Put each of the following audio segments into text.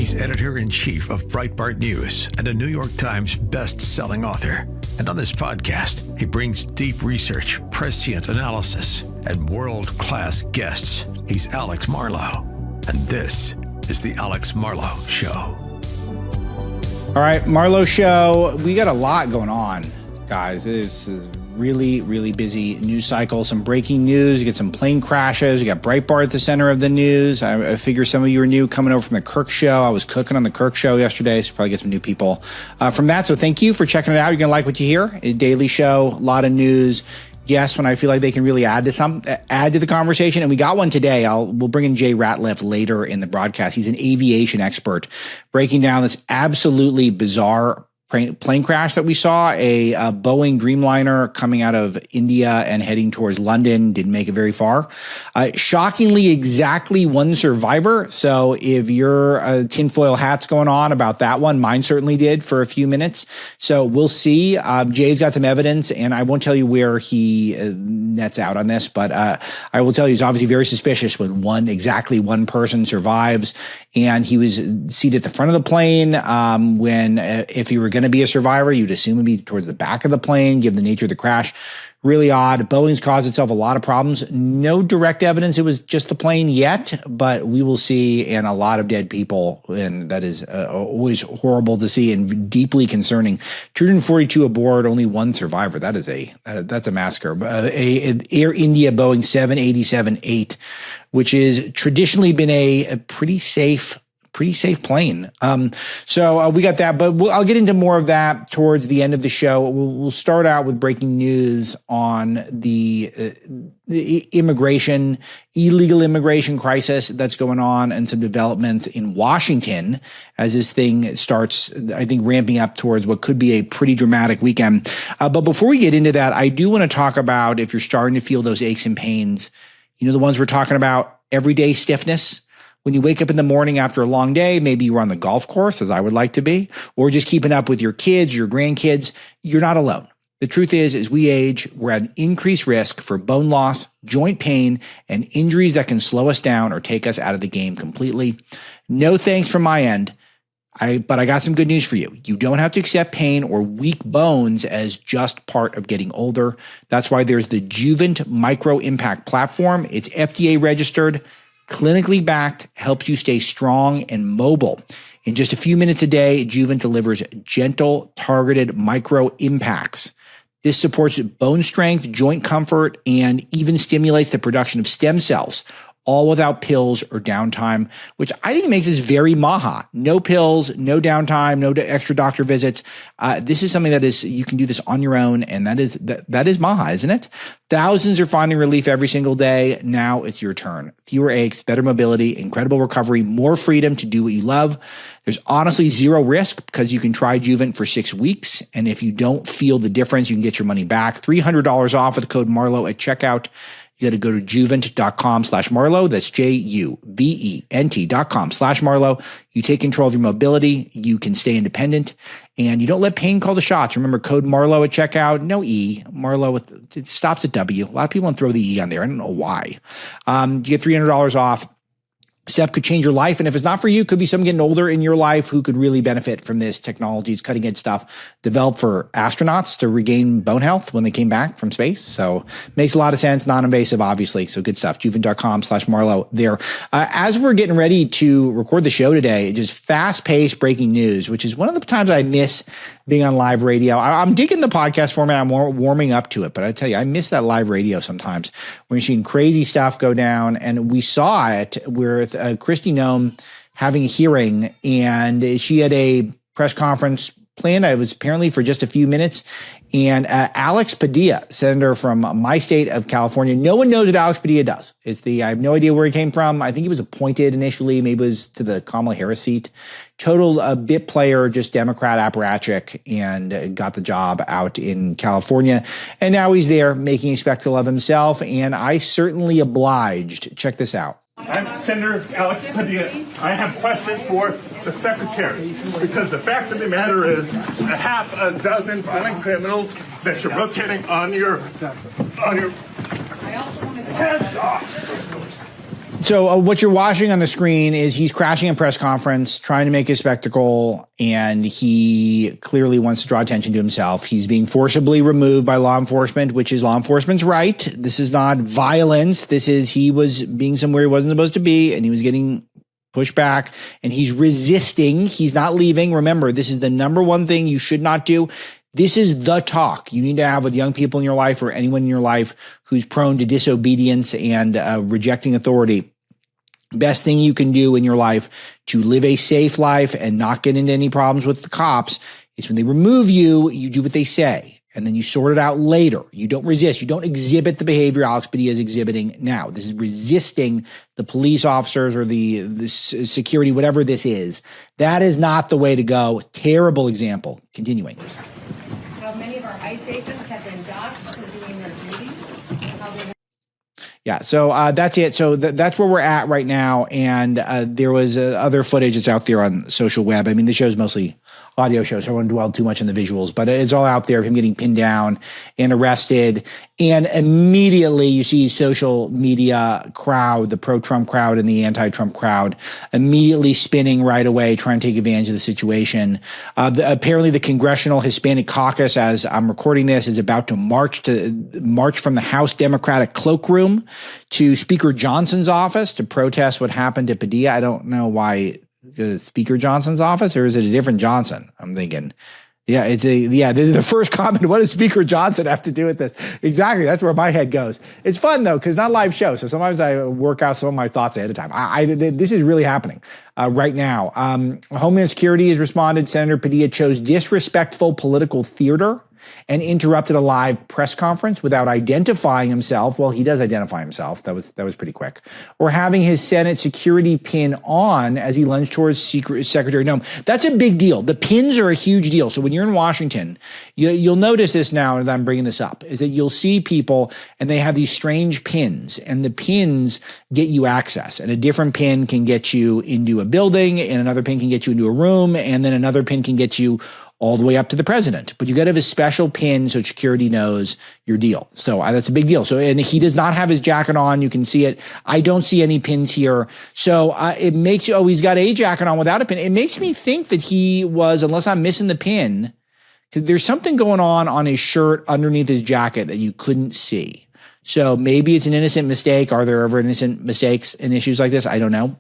He's editor-in-chief of Breitbart News and a New York Times best-selling author. And on this podcast, he brings deep research, prescient analysis, and world-class guests. He's Alex Marlow, and this is the Alex Marlow Show. All right, Marlow Show. We got a lot going on, guys. This is really, really busy news cycle. Some breaking news. You get some plane crashes. You got Breitbart at the center of the news. I figure some of you are new coming over from the Kirk Show. I was cooking on the Kirk Show yesterday, so probably get some new people from that. So thank you for checking it out. You're going to like what you hear. A daily show, a lot of news. Yes, when I feel like they can really add to the conversation. And we got one today. We'll bring in Jay Ratliff later in the broadcast. He's an aviation expert breaking down this absolutely bizarre plane crash that we saw, a Boeing Dreamliner coming out of India and heading towards London. Didn't make it very far. Shockingly, exactly one survivor. So if your tinfoil hat's going on about that one, mine certainly did for a few minutes. So we'll see. Jay's got some evidence, and I won't tell you where he nets out on this, but I will tell you he's obviously very suspicious when exactly one person survives, and he was seated at the front of the plane when if he were going to be a survivor, you'd assume it'd be towards the back of the plane, given the nature of the crash. Really odd. Boeing's caused itself a lot of problems. No direct evidence it was just the plane yet, but we will see, and a lot of dead people, and that is always horrible to see and deeply concerning. 242 aboard, only one survivor. That is that's a massacre. An Air India Boeing 787-8, which is traditionally been a pretty safe plane. So we got that, but I'll get into more of that towards the end of the show. We'll start out with breaking news on the illegal immigration crisis that's going on, and some developments in Washington as this thing starts, I think, ramping up towards what could be a pretty dramatic weekend. But before we get into that, I do want to talk about, if you're starting to feel those aches and pains, the ones we're talking about, everyday stiffness. When you wake up in the morning after a long day, maybe you're on the golf course, as I would like to be, or just keeping up with your kids, your grandkids, you're not alone. The truth is, as we age, we're at an increased risk for bone loss, joint pain, and injuries that can slow us down or take us out of the game completely. No thanks from my end. But I got some good news for you. You don't have to accept pain or weak bones as just part of getting older. That's why there's the Juvent Micro Impact Platform. It's FDA registered, clinically backed, helps you stay strong and mobile. In just a few minutes a day, Juvent delivers gentle, targeted micro impacts. This supports bone strength, joint comfort, and even stimulates the production of stem cells, all without pills or downtime, which I think makes this very Maha. No pills, no downtime, no extra doctor visits. This is something that is, you can do this on your own, and that is Maha, isn't it? Thousands are finding relief every single day. Now it's your turn. Fewer aches, better mobility, incredible recovery, more freedom to do what you love. There's honestly zero risk because you can try Juvent for 6 weeks. And if you don't feel the difference, you can get your money back. $300 off with the code Marlow at checkout. You got to go to juvent.com/Marlow. That's JUVENT.com/Marlow. You take control of your mobility. You can stay independent, and you don't let pain call the shots. Remember, code Marlow at checkout. No E. Marlow, it stops at W. A lot of people don't throw the E on there. I don't know why. You get $300 off. Step could change your life. And if it's not for you, it could be someone getting older in your life who could really benefit from this technology. It's cutting edge stuff developed for astronauts to regain bone health when they came back from space. So makes a lot of sense, non-invasive, obviously. So good stuff. Juvent.com/Marlow there. As we're getting ready to record the show today, just fast-paced breaking news, which is one of the times I miss being on live radio. I'm digging the podcast format. I'm warming up to it, but I tell you, I miss that live radio sometimes when you're seeing crazy stuff go down. And we saw it with Kristi Noem having a hearing, and she had a press conference planned. It was apparently for just a few minutes. And Alex Padilla, senator from my state of California, no one knows what Alex Padilla does. I have no idea where he came from. I think he was appointed initially, maybe it was to the Kamala Harris seat. Total bit player, just Democrat apparatchik, and got the job out in California. And now he's there making a spectacle of himself, and I certainly obliged. Check this out. I'm Senator Alex Padilla. I have questions for the Secretary, because the fact of the matter is a half a dozen violent criminals that you're rotating on your heads off. So what you're watching on the screen is he's crashing a press conference, trying to make a spectacle, and he clearly wants to draw attention to himself. He's being forcibly removed by law enforcement, which is law enforcement's right. This is not violence. This is he was being somewhere he wasn't supposed to be, and he was getting pushed back, and he's resisting. He's not leaving. Remember, this is the number one thing you should not do. This is the talk you need to have with young people in your life or anyone in your life who's prone to disobedience and rejecting authority. Best thing you can do in your life to live a safe life and not get into any problems with the cops is when they remove you, you do what they say, and then you sort it out later. You don't resist. You don't exhibit the behavior Alex Padilla is exhibiting now. This is resisting the police officers or the security, whatever this is. That is not the way to go. Terrible example. Continuing. How many of our ICE agents have been doxxed for doing their duty? Yeah, so that's it. So that's where we're at right now. And there was other footage that's out there on social web. I mean, the show's mostly audio show, so I won't dwell too much on the visuals, but it's all out there of him getting pinned down and arrested. And immediately you see social media crowd, the pro-Trump crowd and the anti-Trump crowd, immediately spinning right away, trying to take advantage of the situation. Apparently the Congressional Hispanic Caucus, as I'm recording this, is about to march from the House Democratic cloakroom to Speaker Johnson's office to protest what happened to Padilla. I don't know why Speaker Johnson's office, or is it a different Johnson? I'm thinking, the first comment, what does Speaker Johnson have to do with this? Exactly. That's where my head goes. It's fun though, because not live show. So sometimes I work out some of my thoughts ahead of time. This is really happening right now. Homeland Security has responded. Senator Padilla chose disrespectful political theater and interrupted a live press conference without identifying himself. Well, he does identify himself. That was pretty quick. Or having his Senate security pin on as he lunged towards Secretary Noem. That's a big deal. The pins are a huge deal. So when you're in Washington, you'll notice this now that I'm bringing this up, is that you'll see people and they have these strange pins, and the pins get you access. And a different pin can get you into a building, and another pin can get you into a room, and then another pin can get you all the way up to the president. But you got to have a special pin so security knows your deal. So that's a big deal. So, and he does not have his jacket on. You can see it. I don't see any pins here. So it makes you, he's got a jacket on without a pin. It makes me think that he was, unless I'm missing the pin, because there's something going on his shirt underneath his jacket that you couldn't see. So maybe it's an innocent mistake. Are there ever innocent mistakes in issues like this? I don't know.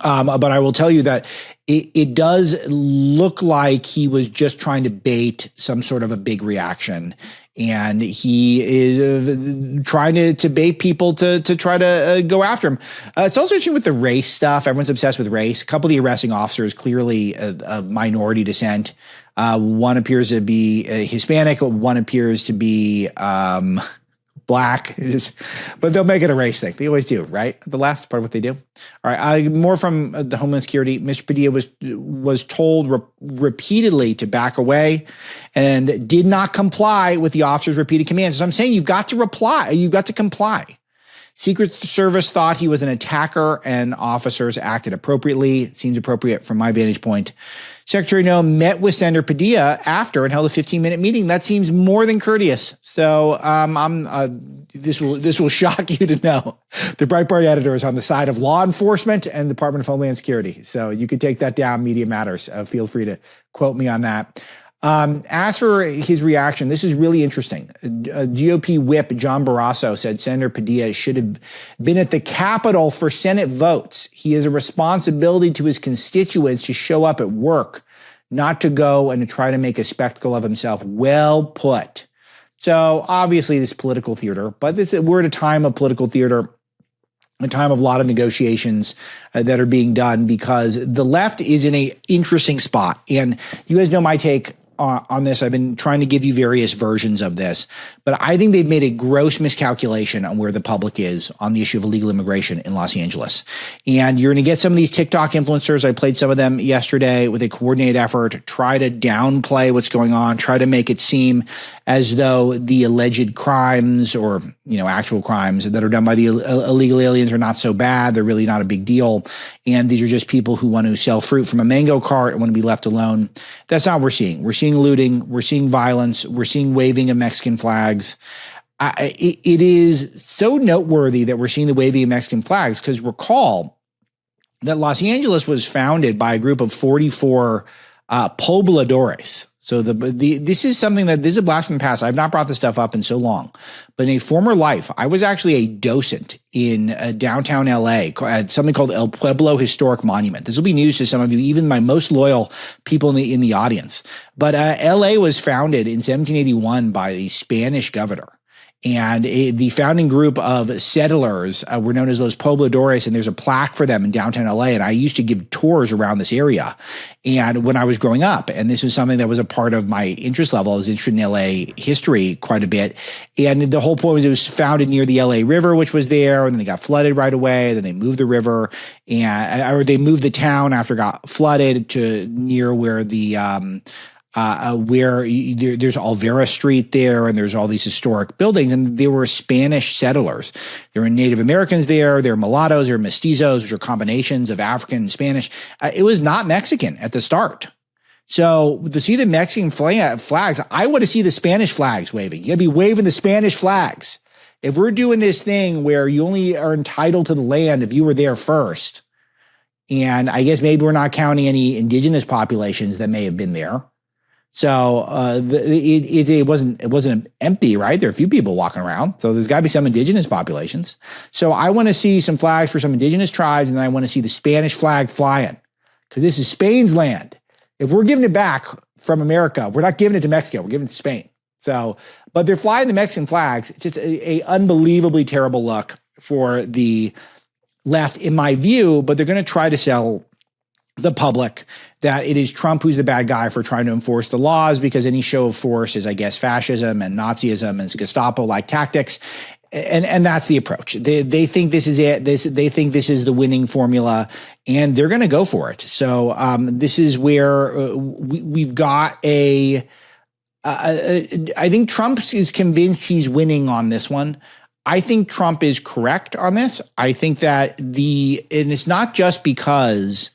But I will tell you that it does look like he was just trying to bait some sort of a big reaction. And he is trying to bait people to try to go after him. It's also interesting with the race stuff. Everyone's obsessed with race. A couple of the arresting officers, clearly of minority descent. One appears to be Hispanic. One appears to be black, but they'll make it a race thing. They always do, right? The last part of what they do. All right. More from the Homeland Security. Mr. Padilla was told repeatedly to back away and did not comply with the officer's repeated commands. So I'm saying you've got to reply. You've got to comply. Secret Service thought he was an attacker, and officers acted appropriately. It seems appropriate from my vantage point. Secretary Noem met with Senator Padilla after and held a 15-minute meeting. That seems more than courteous. So this will shock you to know the Breitbart editor is on the side of law enforcement and the Department of Homeland Security. So you could take that down. Media Matters. Feel free to quote me on that. As for his reaction, this is really interesting. GOP whip John Barrasso said Senator Padilla should have been at the Capitol for Senate votes. He has a responsibility to his constituents to show up at work, not to go and to try to make a spectacle of himself. Well put. So obviously this political theater, but we're at a time of political theater, a time of a lot of negotiations that are being done because the left is in an interesting spot. And you guys know my take on this. I've been trying to give you various versions of this, but I think they've made a gross miscalculation on where the public is on the issue of illegal immigration in Los Angeles. And you're going to get some of these TikTok influencers. I played some of them yesterday with a coordinated effort, try to downplay what's going on, try to make it seem as though the alleged crimes or, actual crimes that are done by the illegal aliens are not so bad. They're really not a big deal. And these are just people who want to sell fruit from a mango cart and want to be left alone. That's not what we're seeing. We're seeing looting. We're seeing violence. We're seeing waving of Mexican flags. it is so noteworthy that we're seeing the waving of Mexican flags, because recall that Los Angeles was founded by a group of 44 pobladores. So this is something that this is a blast from the past. I've not brought this stuff up in so long, but in a former life, I was actually a docent in downtown LA at something called El Pueblo Historic Monument. This will be news to some of you, even my most loyal people in the audience. But LA was founded in 1781 by the Spanish governor. And the founding group of settlers were known as Los Pobladores, and there's a plaque for them in downtown LA. And I used to give tours around this area. And when I was growing up, and this was something that was a part of my interest level, I was interested in LA history quite a bit. And the whole point was it was founded near the LA River, which was there, and then they got flooded right away. Then they moved the river, or they moved the town after it got flooded to near where the there's Olvera Street there, and there's all these historic buildings, and there were Spanish settlers. There were Native Americans there. There were mulattoes, there were mestizos, which are combinations of African and Spanish. It was not Mexican at the start. So to see the Mexican flags, I want to see the Spanish flags waving. You got to be waving the Spanish flags. If we're doing this thing where you only are entitled to the land if you were there first, and I guess maybe we're not counting any indigenous populations that may have been there. So it wasn't empty, right? There are a few people walking around. So there's got to be some indigenous populations. So I want to see some flags for some indigenous tribes, and then I want to see the Spanish flag flying, because this is Spain's land. If we're giving it back from America, we're not giving it to Mexico. We're giving it to Spain. So, but they're flying the Mexican flags. It's just a unbelievably terrible look for the left, in my view, but they're going to try to sell the public that it is Trump who's the bad guy for trying to enforce the laws, because any show of force is, I guess, fascism and Nazism and Gestapo-like tactics. And that's the approach. They think this is it. They think this is the winning formula, and they're going to go for it. So this is where we've got I think Trump is convinced he's winning on this one. I think Trump is correct on this. I think that and it's not just because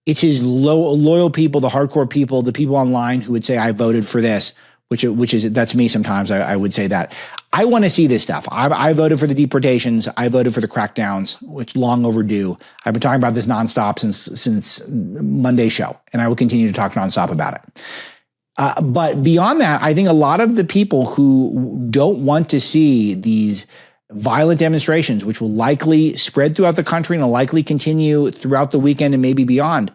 it's his loyal people, the hardcore people, the people online who would say, I voted for this, which is, that's me sometimes. I would say that. I want to see this stuff. I voted for the deportations. I voted for the crackdowns, which long overdue. I've been talking about this nonstop since Monday's show, and I will continue to talk nonstop about it. But beyond that, I think a lot of the people who don't want to see these violent demonstrations, which will likely spread throughout the country and will likely continue throughout the weekend and maybe beyond.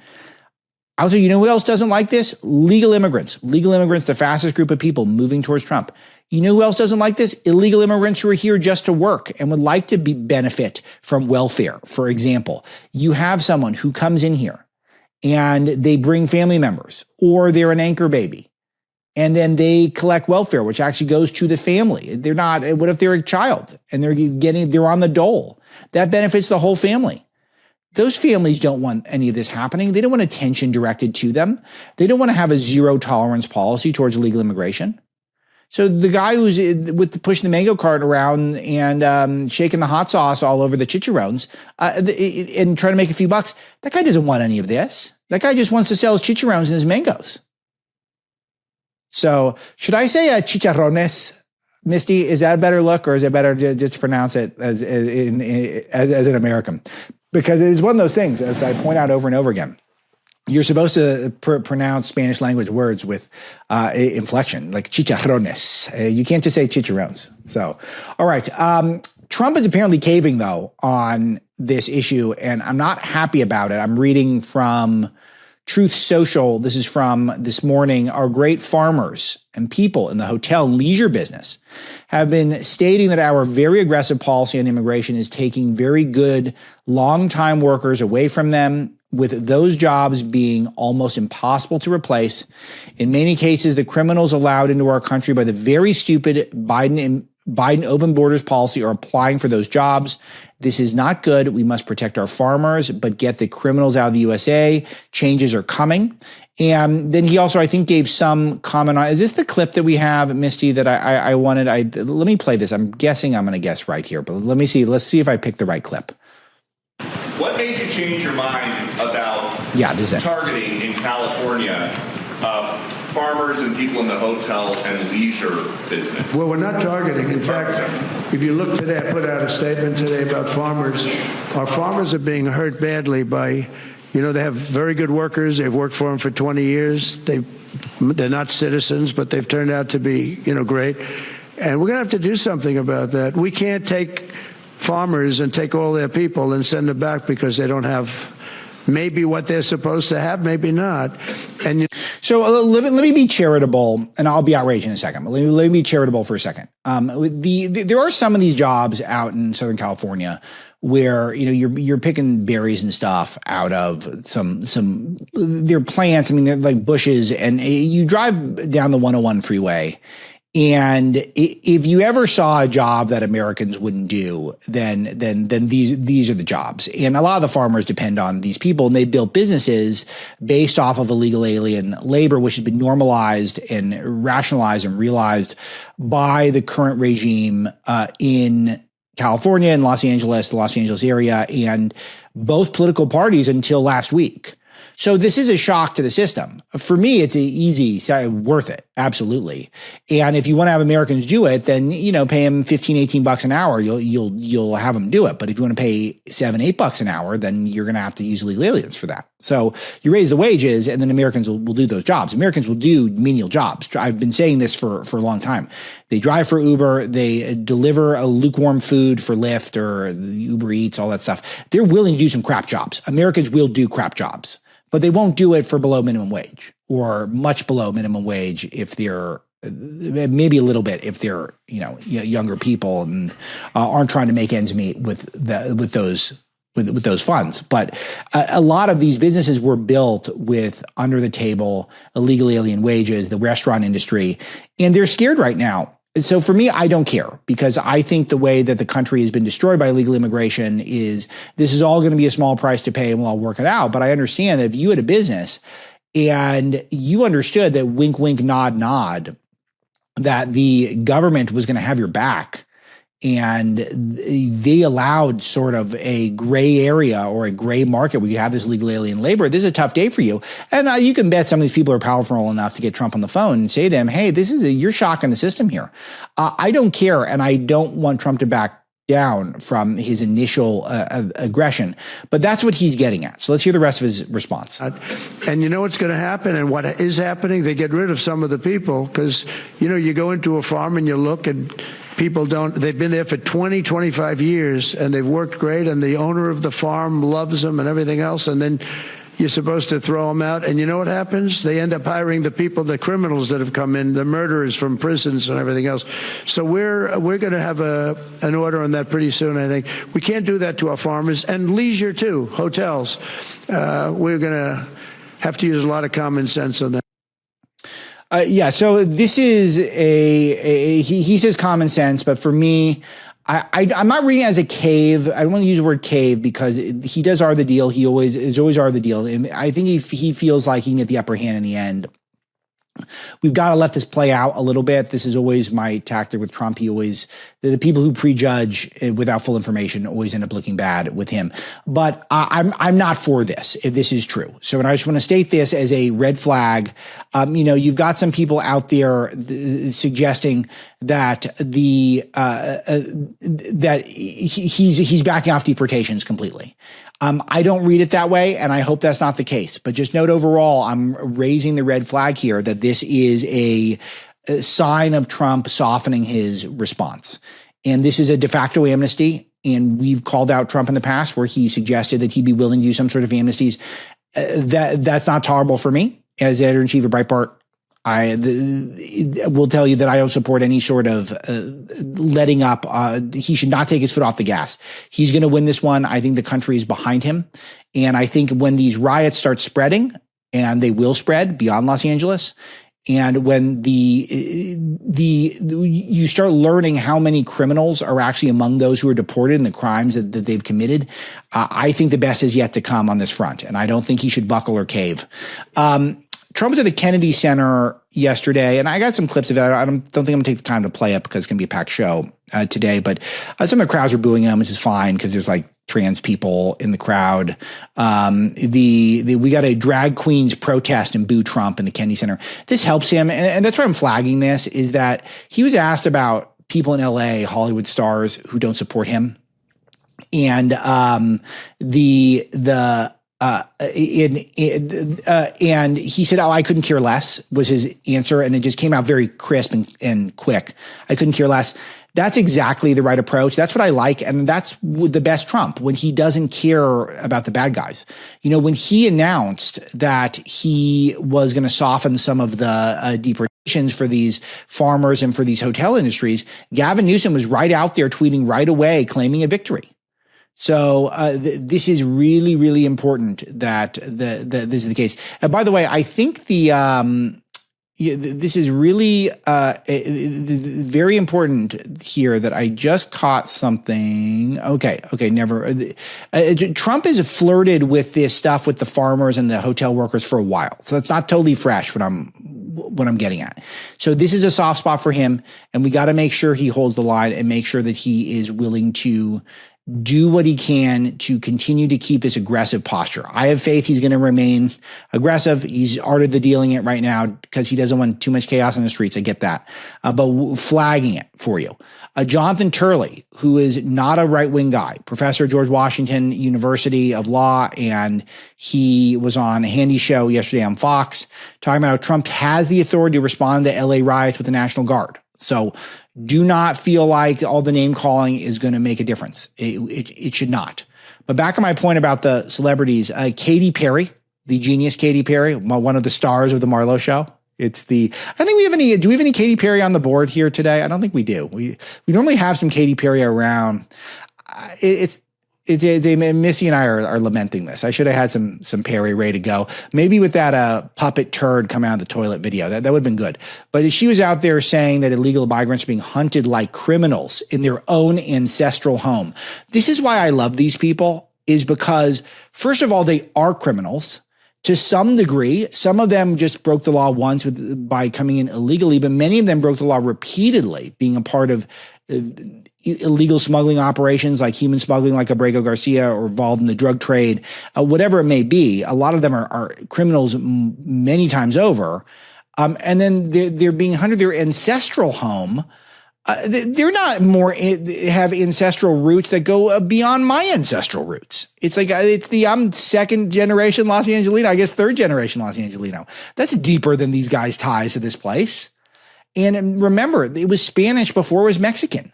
Also, you know who else doesn't like this? Legal immigrants. Legal immigrants, the fastest group of people moving towards Trump. You know who else doesn't like this? Illegal immigrants who are here just to work and would like to benefit from welfare. For example, you have someone who comes in here and they bring family members, or they're an anchor baby, and then they collect welfare, which actually goes to the family. They're not, what if they're a child and they're on the dole? That benefits the whole family. Those families don't want any of this happening. They don't want attention directed to them. They don't want to have a zero tolerance policy towards illegal immigration. So the guy who's pushing the mango cart around and shaking the hot sauce all over the chicharrones and trying to make a few bucks, that guy doesn't want any of this. That guy just wants to sell his chicharrones and his mangoes. So should I say chicharrones, Misty? Is that a better look, or is it better just to pronounce it as an American? Because it is one of those things, as I point out over and over again. You're supposed to pronounce Spanish language words with inflection, like chicharrones. You can't just say chicharrones. So, all right. Trump is apparently caving, though, on this issue, and I'm not happy about it. I'm reading from Truth Social. This is from this morning. Our great farmers and people in the hotel and leisure business have been stating that our very aggressive policy on immigration is taking very good long-time workers away from them, with those jobs being almost impossible to replace. In many cases, the criminals allowed into our country by the very stupid Biden open borders policy are applying for those jobs. This is not good. We must protect our farmers, but get the criminals out of the USA. Changes are coming. And then he also, I think, gave some comment on, is this the clip that we have, Misty, that I wanted? Let me play this. I'm guessing I'm going to guess right here, but let me see. Let's see if I picked the right clip. What made you change your mind about this is targeting in California farmers and people in the hotel and leisure business. Well, we're not targeting. In fact, if you look today, I put out a statement today about farmers. Our farmers are being hurt badly by, they have very good workers. They've worked for them for 20 years. They're not citizens, but they've turned out to be, great. And we're going to have to do something about that. We can't take farmers and take all their people and send them back because they don't have maybe what they're supposed to have, maybe not. And so let me be charitable, and I'll be outraged in a second, but let me be charitable for a second. There are some of these jobs out in Southern California where you're picking berries and stuff out of some they're plants. I mean, they're like bushes, and you drive down the 101 freeway. And if you ever saw a job that Americans wouldn't do, then these are the jobs. And a lot of the farmers depend on these people, and they built businesses based off of illegal alien labor, which has been normalized and rationalized and realized by the current regime in California and Los Angeles, the Los Angeles area, and both political parties until last week. So this is a shock to the system. For me, it's easy, worth it, absolutely. And if you want to have Americans do it, then pay them $15-18 an hour. You'll have them do it. But if you want to pay $7-8 an hour, then you're going to have to use illegal aliens for that. So you raise the wages, and then Americans will do those jobs. Americans will do menial jobs. I've been saying this for a long time. They drive for Uber. They deliver a lukewarm food for Lyft or Uber Eats, all that stuff. They're willing to do some crap jobs. Americans will do crap jobs. But they won't do it for below minimum wage or much below minimum wage if they're maybe a little bit if they're younger people and aren't trying to make ends meet with those funds. But a lot of these businesses were built with under the table illegal alien wages, the restaurant industry, and they're scared right now. So for me, I don't care, because I think the way that the country has been destroyed by illegal immigration is this is all going to be a small price to pay and we'll all work it out. But I understand that if you had a business and you understood that wink, wink, nod, nod, that the government was going to have your back, and they allowed sort of a gray area or a gray market where you have this illegal alien labor, this is a tough day for you. And you can bet some of these people are powerful enough to get Trump on the phone and say to him, hey, you're shocking the system here. I don't care, and I don't want Trump to back down from his initial aggression, but that's what he's getting at. So let's hear the rest of his response. And you know what's going to happen, and what is happening? They get rid of some of the people because, you go into a farm and you look, and people they've been there for 20, 25 years, and they've worked great, and the owner of the farm loves them and everything else, and then you're supposed to throw them out. And you know what happens? They end up hiring the people, the criminals that have come in, the murderers from prisons and everything else. So we're going to have an order on that pretty soon, I think. We can't do that to our farmers, and leisure too, hotels. We're going to have to use a lot of common sense on that. So this is he says common sense, but for me, I'm not reading it as a cave. I don't want to use the word cave because he does are the deal. He always are the deal. And I think he feels like he can get the upper hand in the end. We've got to let this play out a little bit. This is always my tactic with Trump. The people who prejudge without full information always end up looking bad with him. But I'm not for this if this is true. So, and I just want to state this as a red flag. You've got some people out there suggesting that that he's backing off deportations completely. I don't read it that way, and I hope that's not the case. But just note overall, I'm raising the red flag here that this is a sign of Trump softening his response. And this is a de facto amnesty, and we've called out Trump in the past where he suggested that he'd be willing to do some sort of amnesties. That's not tolerable for me as editor-in-chief of Breitbart. I will tell you that I don't support any sort of letting up. He should not take his foot off the gas. He's going to win this one. I think the country is behind him. And I think when these riots start spreading, and they will spread beyond Los Angeles, and when you start learning how many criminals are actually among those who are deported and the crimes that they've committed, I think the best is yet to come on this front. And I don't think he should buckle or cave. Trump was at the Kennedy Center yesterday, and I got some clips of it. I don't think I'm going to take the time to play it because it's going to be a packed show today. But some of the crowds were booing him, which is fine because there's like trans people in the crowd. We got a drag queens protest and boo Trump in the Kennedy Center. This helps him, and that's why I'm flagging this, is that he was asked about people in LA, Hollywood stars who don't support him. And and he said, "Oh, I couldn't care less," was his answer, and it just came out very crisp and quick. I couldn't care less. That's exactly the right approach. That's what I like, and that's the best Trump, when he doesn't care about the bad guys. You know, when he announced that he was going to soften some of the deportations for these farmers and for these hotel industries, Gavin Newsom was right out there tweeting right away, claiming a victory. So this is really, really important that this is the case. By the way, I think this is really very important here that I just caught something. Okay, never. Trump has flirted with this stuff with the farmers and the hotel workers for a while, so that's not totally fresh what I'm getting at. So this is a soft spot for him, and we got to make sure he holds the line and make sure that he is willing to do what he can to continue to keep this aggressive posture. I have faith he's going to remain aggressive. He's arted the dealing it right now because he doesn't want too much chaos on the streets. I get that. But flagging it for you. Jonathan Turley, who is not a right-wing guy, professor at George Washington University of Law, and he was on a handy show yesterday on Fox talking about how Trump has the authority to respond to LA riots with the National Guard. So do not feel like all the name calling is going to make a difference. It should not. But back on my point about the celebrities, Katy Perry, the genius Katy Perry, one of the stars of the Marlow Show. Do we have any Katy Perry on the board here today? I don't think we do. We normally have some Katy Perry around. Missy and I are lamenting this. I should have had some Perry ready to go. Maybe with that puppet turd coming out of the toilet video. That would have been good. But she was out there saying that illegal migrants are being hunted like criminals in their own ancestral home. This is why I love these people, is because, first of all, they are criminals. To some degree, some of them just broke the law once by coming in illegally, but many of them broke the law repeatedly, being a part of illegal smuggling operations like human smuggling, like Abrego Garcia, or involved in the drug trade, whatever it may be. A lot of them are criminals many times over. And then they're being hunted their ancestral home. They're not have ancestral roots that go beyond my ancestral roots. It's like I'm second generation Los Angelino, I guess third generation Los Angelino. That's deeper than these guys' ties to this place. And remember, it was Spanish before it was Mexican.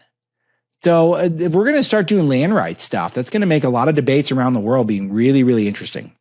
So if we're going to start doing land rights stuff, that's going to make a lot of debates around the world being really, really interesting.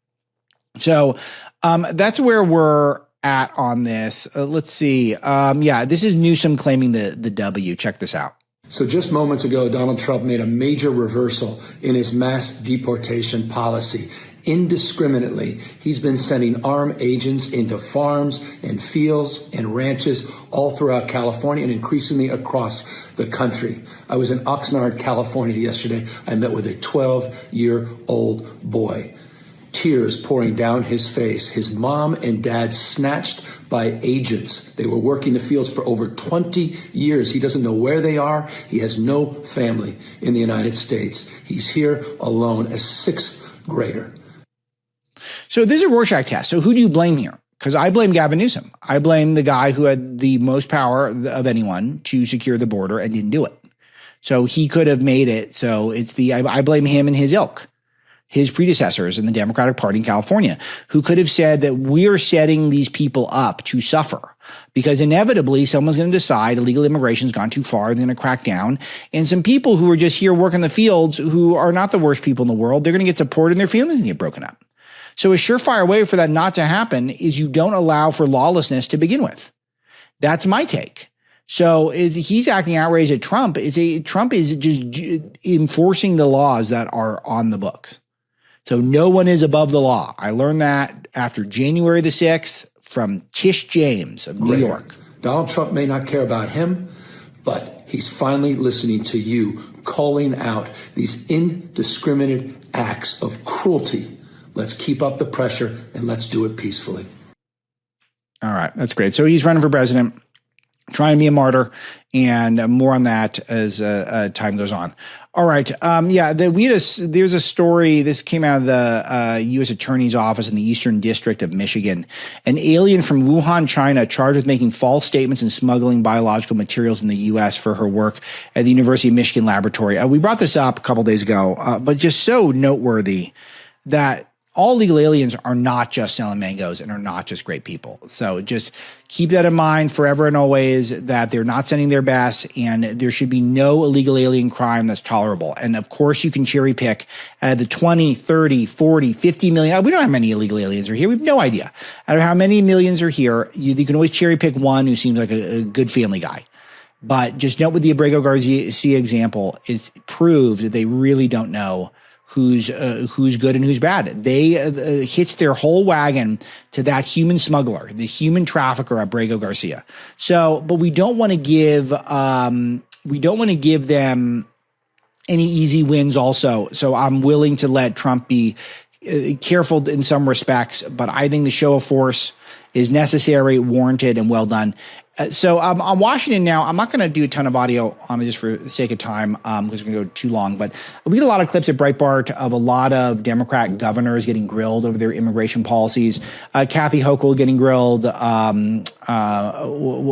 So that's where we're at on this. Let's see. This is Newsom claiming the W. Check this out. So just moments ago, Donald Trump made a major reversal in his mass deportation policy. Indiscriminately, he's been sending armed agents into farms and fields and ranches all throughout California and increasingly across the country. I was in Oxnard, California yesterday. I met with a 12-year-old boy. Tears pouring down his face. His mom and dad snatched by agents. They were working the fields for over 20 years. He doesn't know where they are. He has no family in the United States. He's here alone, a sixth grader. So this is a Rorschach test. So who do you blame here? Because I blame Gavin Newsom. I blame the guy who had the most power of anyone to secure the border and didn't do it. So he could have made it. So I blame him and his ilk, his predecessors in the Democratic Party in California, who could have said that we are setting these people up to suffer because inevitably someone's going to decide illegal immigration's gone too far. They're going to crack down. And some people who are just here working the fields, who are not the worst people in the world, they're going to get deported and their families going to get broken up. So a surefire way for that not to happen is you don't allow for lawlessness to begin with. That's my take. So he's acting outraged at Trump. Trump is just enforcing the laws that are on the books. So no one is above the law. I learned that after January the 6th from Tish James of New York. Donald Trump may not care about him, but he's finally listening to you, calling out these indiscriminate acts of cruelty. Let's keep up the pressure and let's do it peacefully. All right. That's great. So he's running for president, trying to be a martyr, and more on that as time goes on. All right. There's a story. This came out of the U.S. Attorney's Office in the Eastern District of Michigan. An alien from Wuhan, China, charged with making false statements and smuggling biological materials in the U.S. for her work at the University of Michigan laboratory. We brought this up a couple days ago, but just so noteworthy that all legal aliens are not just selling mangoes and are not just great people. So just keep that in mind forever and always, that they're not sending their best, and there should be no illegal alien crime that's tolerable. And of course, you can cherry pick the 20, 30, 40, 50 million. We don't have many illegal aliens are here. We have no idea. I don't know how many millions are here. You can always cherry pick one who seems like a good family guy. But just note with the Abrego Garcia example, it proves that they really don't know who's good and who's bad. They hitched their whole wagon to that human smuggler, the human trafficker, Abrego Garcia. So, but we don't want to give them any easy wins also. So I'm willing to let Trump be careful in some respects, but I think the show of force is necessary, warranted, and well done. So on Washington now, I'm not going to do a ton of audio on it just for the sake of time because we're going to go too long. But we get a lot of clips at Breitbart of a lot of Democrat governors getting grilled over their immigration policies. Kathy Hochul getting grilled.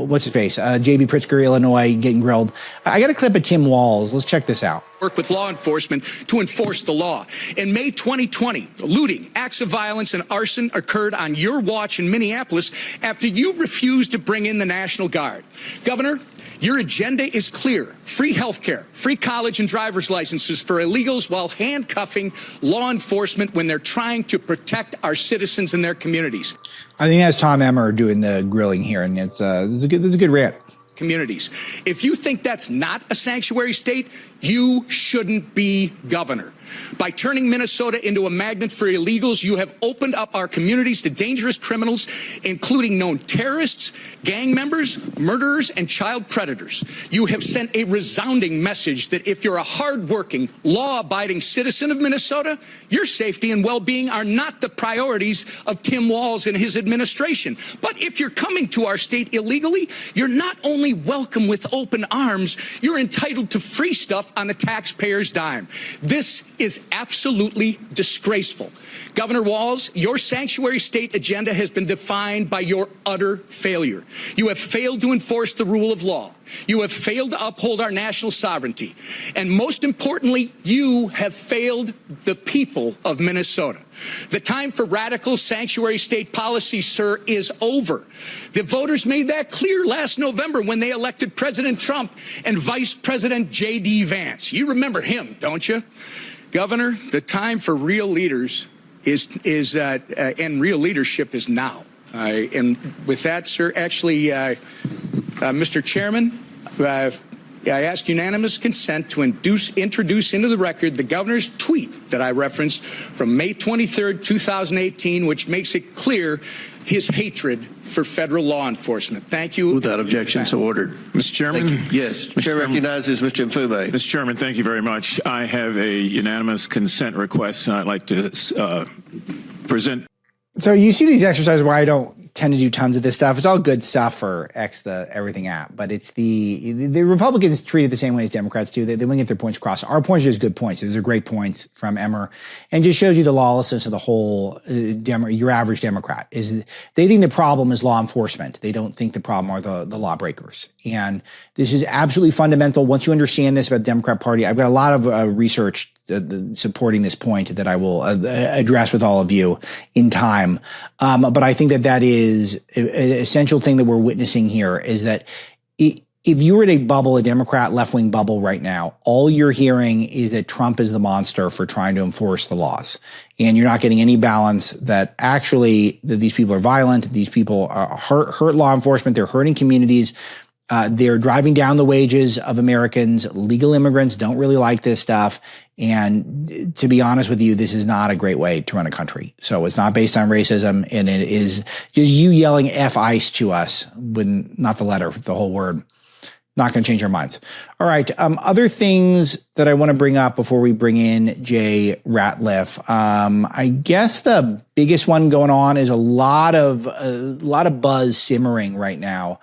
What's his face? J.B. Pritzker, Illinois, getting grilled. I got a clip of Tim Walz. Let's check this out. Work with law enforcement to enforce the law. In May 2020, looting, acts of violence, and arson occurred on your watch in Minneapolis after you refused to bring in the National Guard. Governor, your agenda is clear. Free health care, free college and driver's licenses for illegals while handcuffing law enforcement when they're trying to protect our citizens and their communities. I think that's Tom Emmer doing the grilling here, and this is a good rant. Communities. If you think that's not a sanctuary state, you shouldn't be governor. By turning Minnesota into a magnet for illegals, you have opened up our communities to dangerous criminals, including known terrorists, gang members, murderers, and child predators. You have sent a resounding message that if you're a hardworking, law-abiding citizen of Minnesota, your safety and well-being are not the priorities of Tim Walz and his administration. But if you're coming to our state illegally, you're not only welcome with open arms, you're entitled to free stuff on the taxpayer's dime. This is absolutely disgraceful. Governor Walz, your sanctuary state agenda has been defined by your utter failure. You have failed to enforce the rule of law. You have failed to uphold our national sovereignty. And most importantly, you have failed the people of Minnesota. The time for radical sanctuary state policy, sir, is over. The voters made that clear last November when they elected President Trump and Vice President J.D. Vance. You remember him, don't you? Governor, the time for real leaders and real leadership is now. And with that, sir, actually, Mr. Chairman, I ask unanimous consent to introduce into the record the governor's tweet that I referenced from May 23rd, 2018, which makes it clear his hatred for federal law enforcement. Thank you. Without objection, so ordered. Mr. Chairman? Yes. Chair recognizes Mr. Mfume. Mr. Chairman, thank you very much. I have a unanimous consent request, and I'd like to present. So you see these exercises where I don't tend to do tons of this stuff. It's all good stuff for everything app, but it's the Republicans treat it the same way as Democrats do. They want to get their points across. Our points are just good points. Those are great points from Emmer, and just shows you the lawlessness of the whole your average Democrat. Is they think the problem is law enforcement. They don't think the problem are the lawbreakers. And this is absolutely fundamental. Once you understand this about the Democrat Party, I've got a lot of research supporting this point that I will address with all of you in time. But I think that is an essential thing that we're witnessing here is that if you were in a bubble, a Democrat left-wing bubble right now, all you're hearing is that Trump is the monster for trying to enforce the laws. And you're not getting any balance that actually that these people are violent. These people hurt law enforcement. They're hurting communities. They're driving down the wages of Americans. Legal immigrants don't really like this stuff. And to be honest with you, this is not a great way to run a country. So it's not based on racism, and it is just you yelling F ICE to us when not the letter, the whole word. not going to change our minds. All right. Other things that I want to bring up before we bring in Jay Ratliff. I guess the biggest one going on is a lot of buzz simmering right now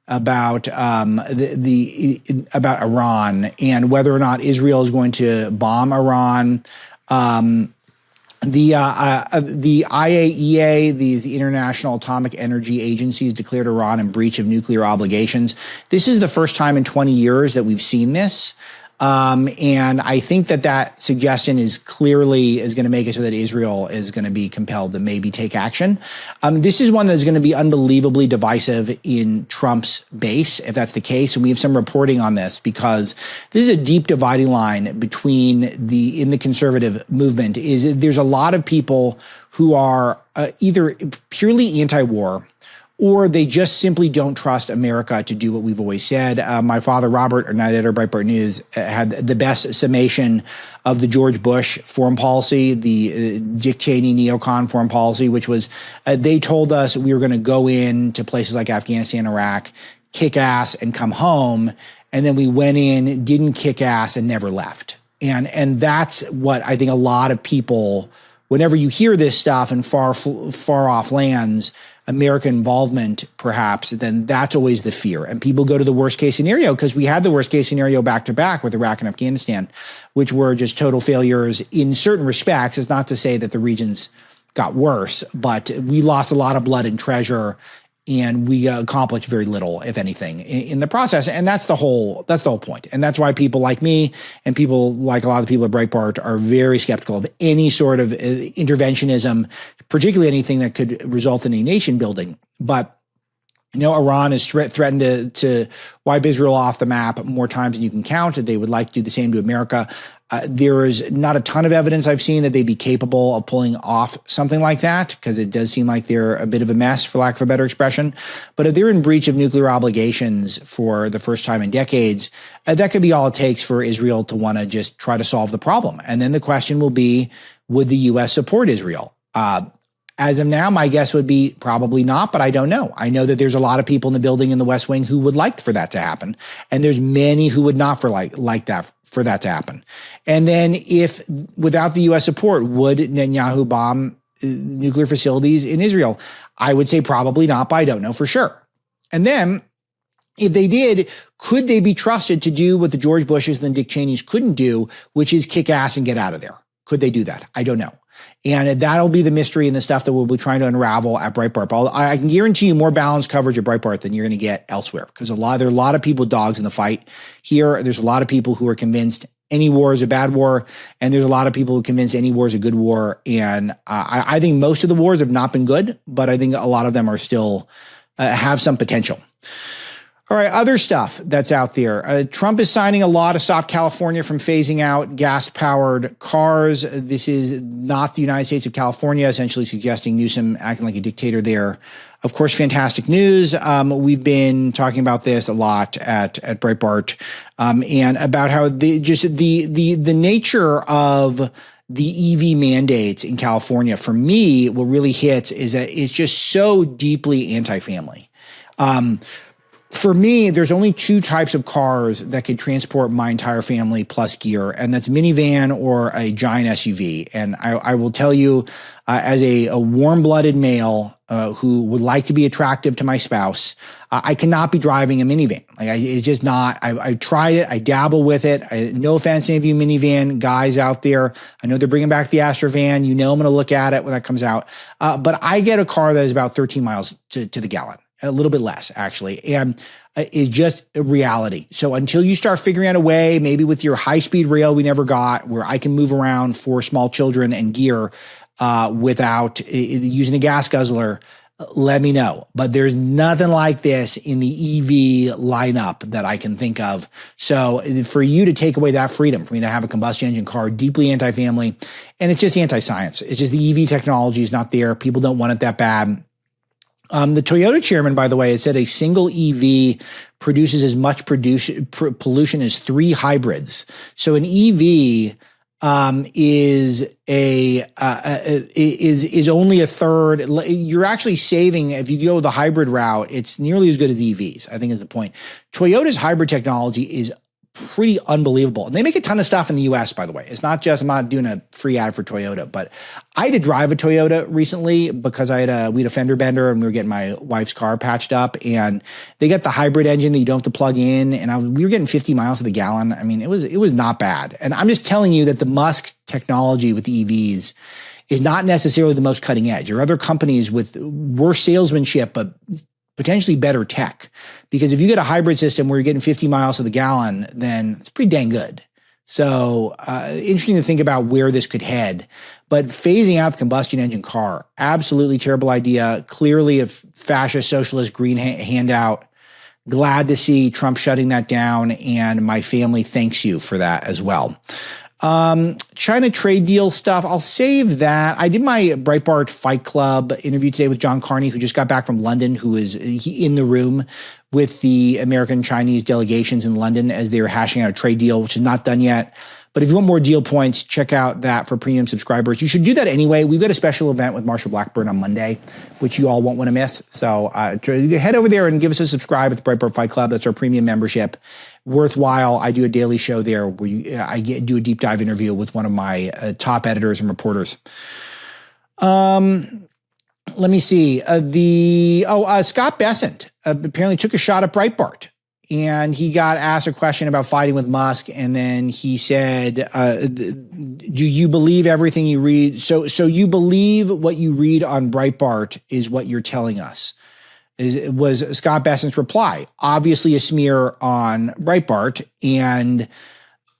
about about Iran and whether or not Israel is going to bomb Iran. The IAEA, the International Atomic Energy Agency, has declared Iran in breach of nuclear obligations. This is the first time in 20 years that we've seen this. And I think that suggestion is going to make it so that Israel is going to be compelled to maybe take action. This is one that's going to be unbelievably divisive in Trump's base, if that's the case. And we have some reporting on this because this is a deep dividing line in the conservative movement. There's a lot of people who are either purely anti-war, or they just simply don't trust America to do what we've always said. My father, Robert, our night editor, Breitbart News, had the best summation of the George Bush foreign policy, the Dick Cheney neocon foreign policy, which was they told us we were going to go into places like Afghanistan, Iraq, kick ass and come home. And then we went in, didn't kick ass and never left. And that's what I think a lot of people, whenever you hear this stuff in far off lands, American involvement, perhaps, then that's always the fear. And people go to the worst case scenario because we had the worst case scenario back to back with Iraq and Afghanistan, which were just total failures in certain respects. It's not to say that the regions got worse, but we lost a lot of blood and treasure, and we accomplished very little, if anything, in the process. And that's the whole point. And that's why people like me and people like a lot of the people at Breitbart are very skeptical of any sort of interventionism, particularly anything that could result in a nation building. But Iran has threatened to wipe Israel off the map more times than you can count. They would like to do the same to America. There is not a ton of evidence I've seen that they'd be capable of pulling off something like that, because it does seem like they're a bit of a mess, for lack of a better expression. But if they're in breach of nuclear obligations for the first time in decades, that could be all it takes for Israel to want to just try to solve the problem. And then the question will be, would the U.S. support Israel? As of now, my guess would be probably not, but I don't know. I know that there's a lot of people in the building in the West Wing who would like for that to happen. And there's many who would not for that to happen. And then if without the U.S. support, would Netanyahu bomb nuclear facilities in Israel? I would say probably not, but I don't know for sure. And then if they did, could they be trusted to do what the George Bushes and the Dick Cheneys couldn't do, which is kick ass and get out of there? Could they do that? I don't know. And that'll be the mystery and the stuff that we'll be trying to unravel at Breitbart. But I can guarantee you more balanced coverage at Breitbart than you're going to get elsewhere, because there are a lot of people with dogs in the fight here. There's a lot of people who are convinced any war is a bad war, and there's a lot of people who are convinced any war is a good war. And I think most of the wars have not been good, but I think a lot of them are still have some potential. All right, other stuff that's out there. Trump is signing a law to stop California from phasing out gas-powered cars. This is not the United States of California, essentially suggesting Newsom acting like a dictator there. Of course, fantastic news. We've been talking about this a lot at Breitbart, and about how the nature of the EV mandates in California, for me, what really hits is that it's just so deeply anti-family. For me, there's only two types of cars that could transport my entire family plus gear, and that's minivan or a giant SUV. And I will tell you, as a warm-blooded male who would like to be attractive to my spouse, I cannot be driving a minivan. It's just not. I tried it. I dabble with it. No offense to any of you minivan guys out there. I know they're bringing back the Astrovan. I'm going to look at it when that comes out. But I get a car that is about 13 miles to the gallon. A little bit less, actually, and it's just a reality. So until you start figuring out a way, maybe with your high-speed rail we never got, where I can move around for small children and gear without using a gas guzzler, let me know. But there's nothing like this in the EV lineup that I can think of. So for you to take away that freedom, for me to have a combustion engine car, deeply anti-family, and it's just anti-science. It's just the EV technology is not there. People don't want it that bad. The Toyota chairman, by the way, had said a single EV produces as much pollution as 3 hybrids. So an EV is only a third. You're actually saving if you go the hybrid route. It's nearly as good as EVs, I think is the point. Toyota's hybrid technology is pretty unbelievable. And they make a ton of stuff in the US, by the way. It's not just, I'm not doing a free ad for Toyota, but I had to drive a Toyota recently because we had a fender bender and we were getting my wife's car patched up, and they got the hybrid engine that you don't have to plug in. And we were getting 50 miles to the gallon. I mean, it was not bad. And I'm just telling you that the Musk technology with the EVs is not necessarily the most cutting edge. There are other companies with worse salesmanship, but potentially better tech. Because if you get a hybrid system where you're getting 50 miles to the gallon, then it's pretty dang good. So interesting to think about where this could head. But phasing out the combustion engine car, absolutely terrible idea. Clearly a fascist socialist green handout. Glad to see Trump shutting that down, and my family thanks you for that as well. China trade deal stuff, I'll save that. I did my Breitbart Fight Club interview today with John Carney, who just got back from London, who is in the room with the American Chinese delegations in London as they were hashing out a trade deal, which is not done yet. But if you want more deal points, check out that for premium subscribers. You should do that anyway. We've got a special event with Marshall Blackburn on Monday, which you all won't want to miss. So head over there and give us a subscribe at the Breitbart Fight Club. That's our premium membership. Worthwhile. I do a daily show there where I do a deep dive interview with one of my top editors and reporters. Let me see. Scott Bessent apparently took a shot at Breitbart. And he got asked a question about fighting with Musk, and then he said, do you believe everything you read? So you believe what you read on Breitbart is what you're telling us, was Scott Bessent's reply. Obviously a smear on Breitbart, and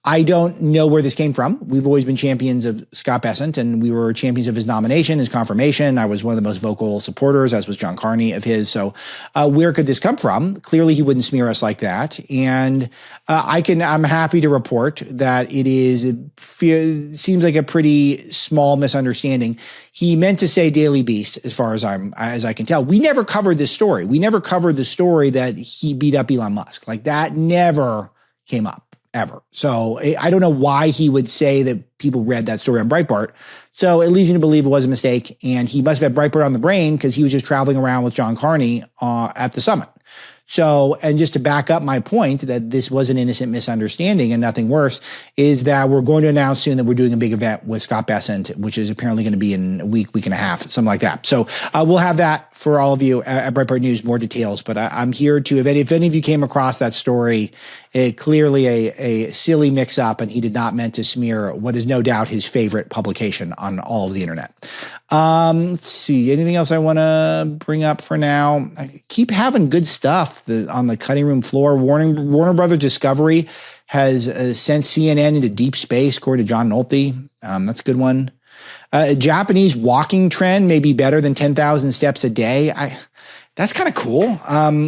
I don't know where this came from. We've always been champions of Scott Bessent, and we were champions of his nomination, his confirmation. I was one of the most vocal supporters, as was John Carney, of his. So where could this come from? Clearly, he wouldn't smear us like that. And I'm happy to report that it seems like a pretty small misunderstanding. He meant to say Daily Beast, as far as I can tell. We never covered this story. We never covered the story that he beat up Elon Musk. Like, that never came up. Ever. So I don't know why he would say that people read that story on Breitbart. So it leads you to believe it was a mistake. And he must have had Breitbart on the brain because he was just traveling around with John Carney at the summit. So, and just to back up my point that this was an innocent misunderstanding and nothing worse, is that we're going to announce soon that we're doing a big event with Scott Bessent, which is apparently going to be in a week and a half, something like that. So we'll have that for all of you at Breitbart News, more details. But I'm here to, if any of you came across that story, clearly a silly mix-up, and he did not meant to smear what is no doubt his favorite publication on all of the internet. Let's see. Anything else I want to bring up for now? I keep having good stuff on the cutting room floor. Warner Brothers Discovery has sent CNN into deep space, according to John Nolte. That's a good one. Japanese walking trend may be better than 10,000 steps a day. That's kind of cool.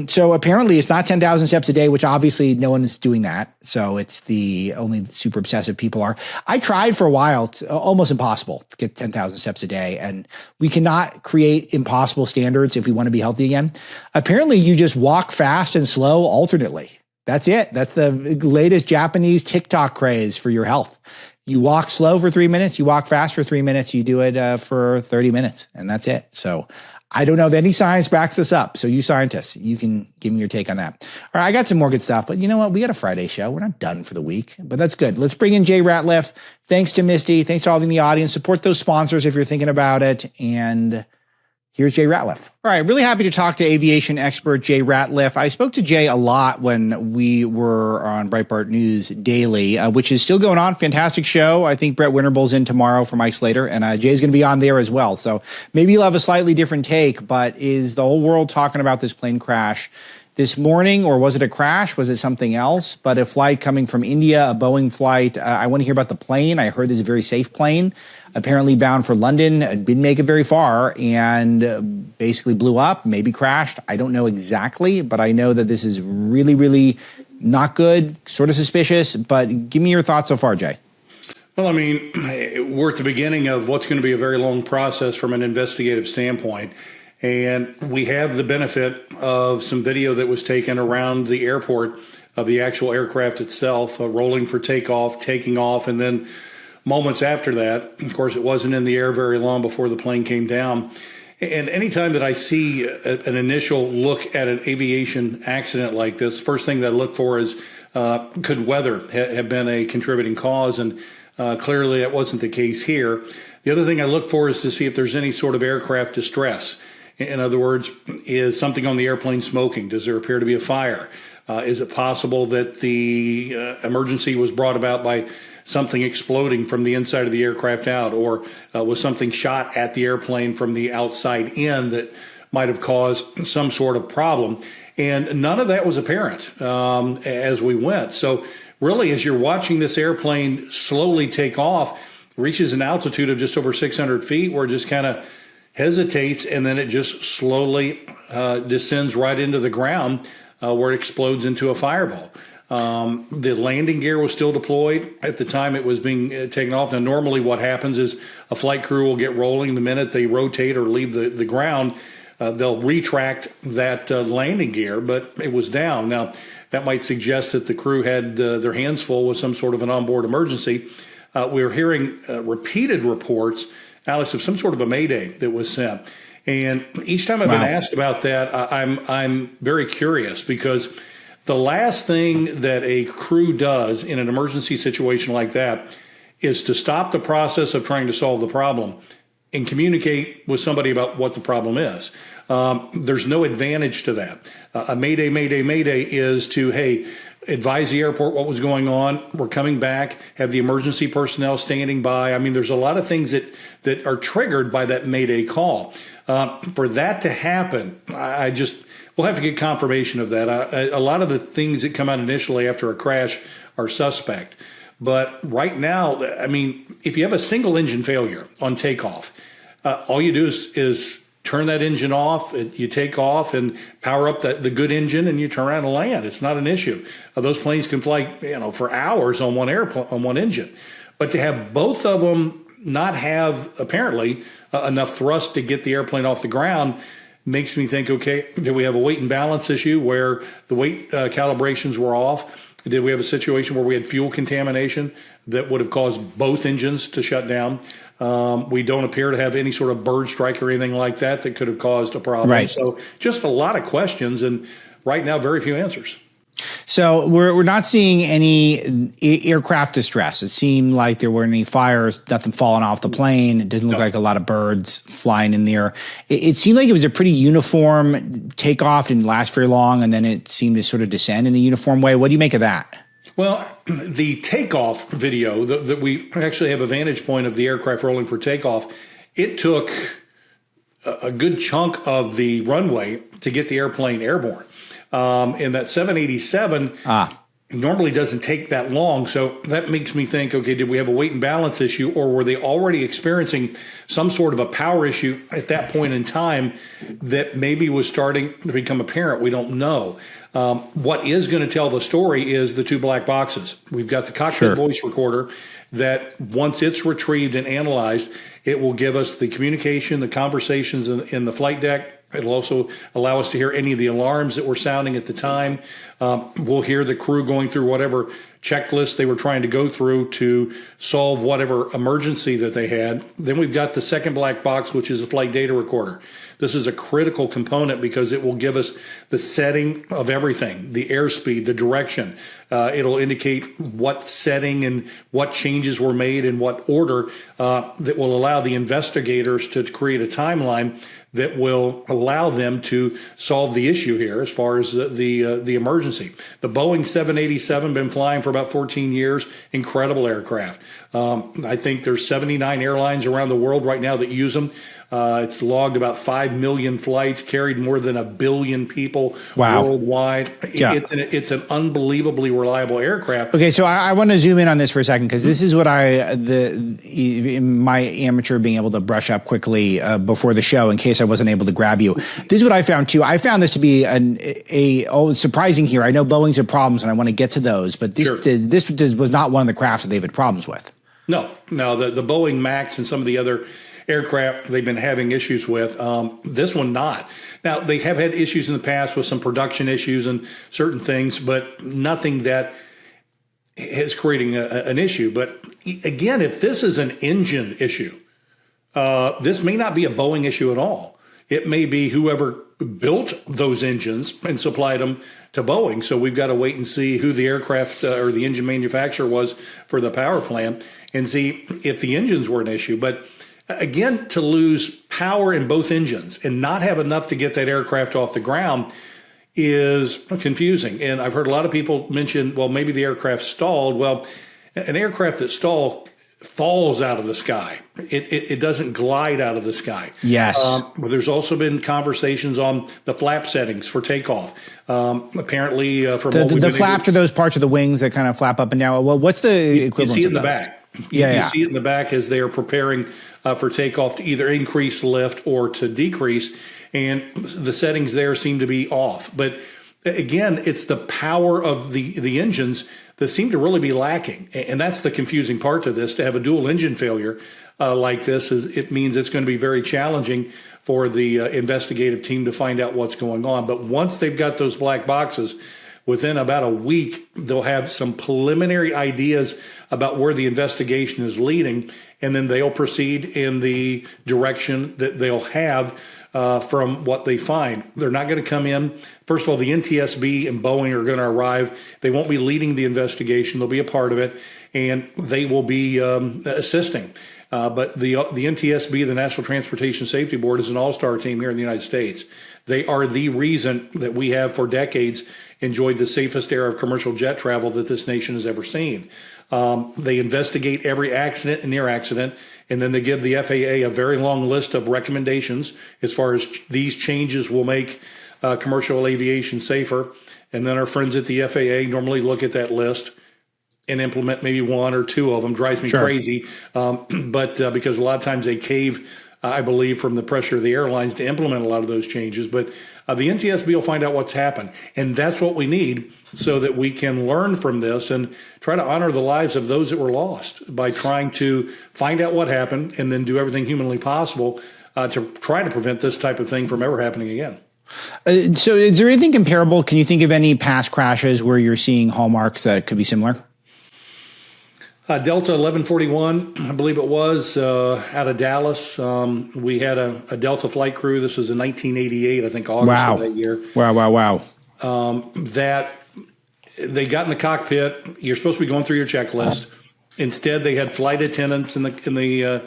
So apparently it's not 10,000 steps a day, which obviously no one is doing that. So it's the only super obsessive people are. I tried for a while. It's almost impossible to get 10,000 steps a day. And we cannot create impossible standards if we want to be healthy again. Apparently you just walk fast and slow alternately. That's it. That's the latest Japanese TikTok craze for your health. You walk slow for 3 minutes, you walk fast for 3 minutes, you do it for 30 minutes, and that's it. So I don't know if any science backs this up. So you scientists, you can give me your take on that. All right, I got some more good stuff, but you know what? We got a Friday show. We're not done for the week, but that's good. Let's bring in Jay Ratliff. Thanks to Misty. Thanks to all in the audience. Support those sponsors if you're thinking about it. And here's Jay Ratliff. All right, really happy to talk to aviation expert Jay Ratliff. I spoke to Jay a lot when we were on Breitbart News Daily, which is still going on. Fantastic show. I think Brett Winterble's in tomorrow for Mike Slater, and Jay's going to be on there as well. So maybe you'll have a slightly different take, but is the whole world talking about this plane crash this morning, or was it a crash? Was it something else? But a flight coming from India, a Boeing flight. I want to hear about the plane. I heard this is a very safe plane, apparently bound for London. It didn't make it very far and basically blew up, maybe crashed. I don't know exactly, but I know that this is really, really not good, sort of suspicious. But give me your thoughts so far, Jay. Well, I mean, we're at the beginning of what's going to be a very long process from an investigative standpoint. And we have the benefit of some video that was taken around the airport of the actual aircraft itself, rolling for takeoff, taking off, and then moments after that. Of course, it wasn't in the air very long before the plane came down. And anytime that I see an initial look at an aviation accident like this, first thing that I look for is could weather have been a contributing cause? And clearly that wasn't the case here. The other thing I look for is to see if there's any sort of aircraft distress. In other words, is something on the airplane smoking? Does there appear to be a fire? Is it possible that the emergency was brought about by something exploding from the inside of the aircraft out, or was something shot at the airplane from the outside in that might have caused some sort of problem? And none of that was apparent as we went. So really, as you're watching this airplane slowly take off, reaches an altitude of just over 600 feet where it just kind of hesitates, and then it just slowly descends right into the ground where it explodes into a fireball. The landing gear was still deployed at the time it was being taken off. Now, normally what happens is a flight crew will get rolling. The minute they rotate or leave the ground, they'll retract that landing gear, but it was down. Now, that might suggest that the crew had their hands full with some sort of an onboard emergency. We were hearing repeated reports, Alex, of some sort of a mayday that was sent. And each time I've been asked about that, I'm very curious, because the last thing that a crew does in an emergency situation like that is to stop the process of trying to solve the problem and communicate with somebody about what the problem is. There's no advantage to that. A mayday, mayday, mayday is to, hey, advise the airport what was going on. We're coming back, have the emergency personnel standing by. I mean, there's a lot of things that are triggered by that mayday call. For that to happen, we'll have to get confirmation of that. A lot of the things that come out initially after a crash are suspect. But right now, I mean, if you have a single engine failure on takeoff, all you do is turn that engine off, you take off and power up the good engine, and you turn around and land. It's not an issue. Those planes can fly, for hours on one airplane, on one engine. But to have both of them not have apparently enough thrust to get the airplane off the ground makes me think, okay, did we have a weight and balance issue where the weight calibrations were off? Did we have a situation where we had fuel contamination that would have caused both engines to shut down? We don't appear to have any sort of bird strike or anything like that could have caused a problem. Right. So just a lot of questions, and right now, very few answers. So we're not seeing any aircraft distress. It seemed like there weren't any fires, nothing falling off the plane. It didn't look like a lot of birds flying in there. It seemed like it was a pretty uniform takeoff, didn't last very long, and then it seemed to sort of descend in a uniform way. What do you make of that? Well, the takeoff video that we actually have a vantage point of the aircraft rolling for takeoff, it took a good chunk of the runway to get the airplane airborne. And that 787 normally doesn't take that long. So that makes me think, okay, did we have a weight and balance issue, or were they already experiencing some sort of a power issue at that point in time that maybe was starting to become apparent? We don't know. What is going to tell the story is the two black boxes. We've got the cockpit voice recorder that once it's retrieved and analyzed, it will give us the communication, the conversations in the flight deck. It'll also allow us to hear any of the alarms that were sounding at the time. We'll hear the crew going through whatever checklist they were trying to go through to solve whatever emergency that they had. Then we've got the second black box, which is a flight data recorder. This is a critical component because it will give us the setting of everything, the airspeed, the direction. It'll indicate what setting and what changes were made in what order that will allow the investigators to create a timeline that will allow them to solve the issue here as far as the emergency. The Boeing 787 been flying for about 14 years, incredible aircraft. I think there's 79 airlines around the world right now that use them. It's logged about 5 million flights, carried more than 1 billion people worldwide. Yeah. It's an unbelievably reliable aircraft. Okay, so I want to zoom in on this for a second, because this is what in my amateur being able to brush up quickly before the show in case I wasn't able to grab you. This is what I found too. I found this to be surprising here. I know Boeing's had problems, and I want to get to those, but this was not one of the crafts that they've had problems with. No, the Boeing Max and some of the other aircraft they've been having issues with. This one not. Now, they have had issues in the past with some production issues and certain things, but nothing that is creating an issue. But again, if this is an engine issue, this may not be a Boeing issue at all. It may be whoever built those engines and supplied them to Boeing. So we've got to wait and see who the aircraft or the engine manufacturer was for the power plant and see if the engines were an issue. But again, to lose power in both engines and not have enough to get that aircraft off the ground is confusing. And I've heard a lot of people mention, well, maybe the aircraft stalled. Well, an aircraft that falls out of the sky. It doesn't glide out of the sky. Yes. There's also been conversations on the flap settings for takeoff. Apparently, from the flaps are those parts of the wings that kind of flap up and down. Well, what's the equivalent? You see it in the back. You see it in the back as they are preparing for takeoff to either increase lift or to decrease, and the settings there seem to be off. But again, it's the power of the engines that seem to really be lacking, and that's the confusing part to this. To have a dual engine failure like this, it means it's going to be very challenging for the investigative team to find out what's going on. But once they've got those black boxes, within about a week, they'll have some preliminary ideas about where the investigation is leading, and then they'll proceed in the direction that they'll have from what they find. They're not going to come in. First of all, the NTSB and Boeing are going to arrive. They won't be leading the investigation. They'll be a part of it, and they will be assisting. But the NTSB, the National Transportation Safety Board, is an all-star team here in the United States. They are the reason that we have for decades enjoyed the safest era of commercial jet travel that this nation has ever seen. They investigate every accident and near accident, and then they give the FAA a very long list of recommendations as far as these changes will make commercial aviation safer. And then our friends at the FAA normally look at that list and implement maybe one or two of them. Drives me crazy, but because a lot of times they cave, I believe, from the pressure of the airlines to implement a lot of those changes. But the NTSB will find out what's happened, and that's what we need so that we can learn from this and try to honor the lives of those that were lost by trying to find out what happened and then do everything humanly possible to try to prevent this type of thing from ever happening again. So is there anything comparable? Can you think of any past crashes where you're seeing hallmarks that could be similar? Delta 1141, I believe it was, out of Dallas. We had a Delta flight crew. This was in 1988, I think, August of that year. Wow. That they got in the cockpit. You're supposed to be going through your checklist. Instead, they had flight attendants in the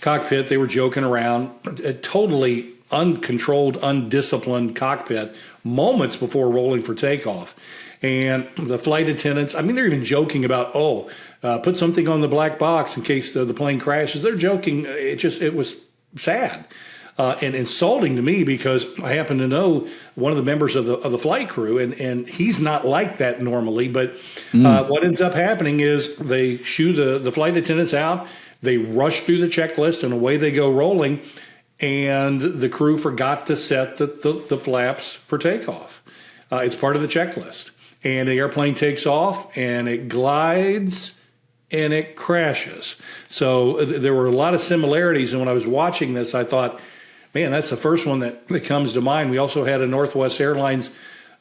cockpit. They were joking around. A totally uncontrolled, undisciplined cockpit moments before rolling for takeoff. And the flight attendants, I mean, they're even joking about, put something on the black box in case the plane crashes. They're joking. It was sad and insulting to me because I happen to know one of the members of the flight crew, and he's not like that normally. But what ends up happening is they shoo the flight attendants out. They rush through the checklist, and away they go rolling. And the crew forgot to set the flaps for takeoff. It's part of the checklist. And the airplane takes off, and it glides, and it crashes. So there were a lot of similarities. And when I was watching this, I thought, man, that's the first one that comes to mind. We also had a Northwest Airlines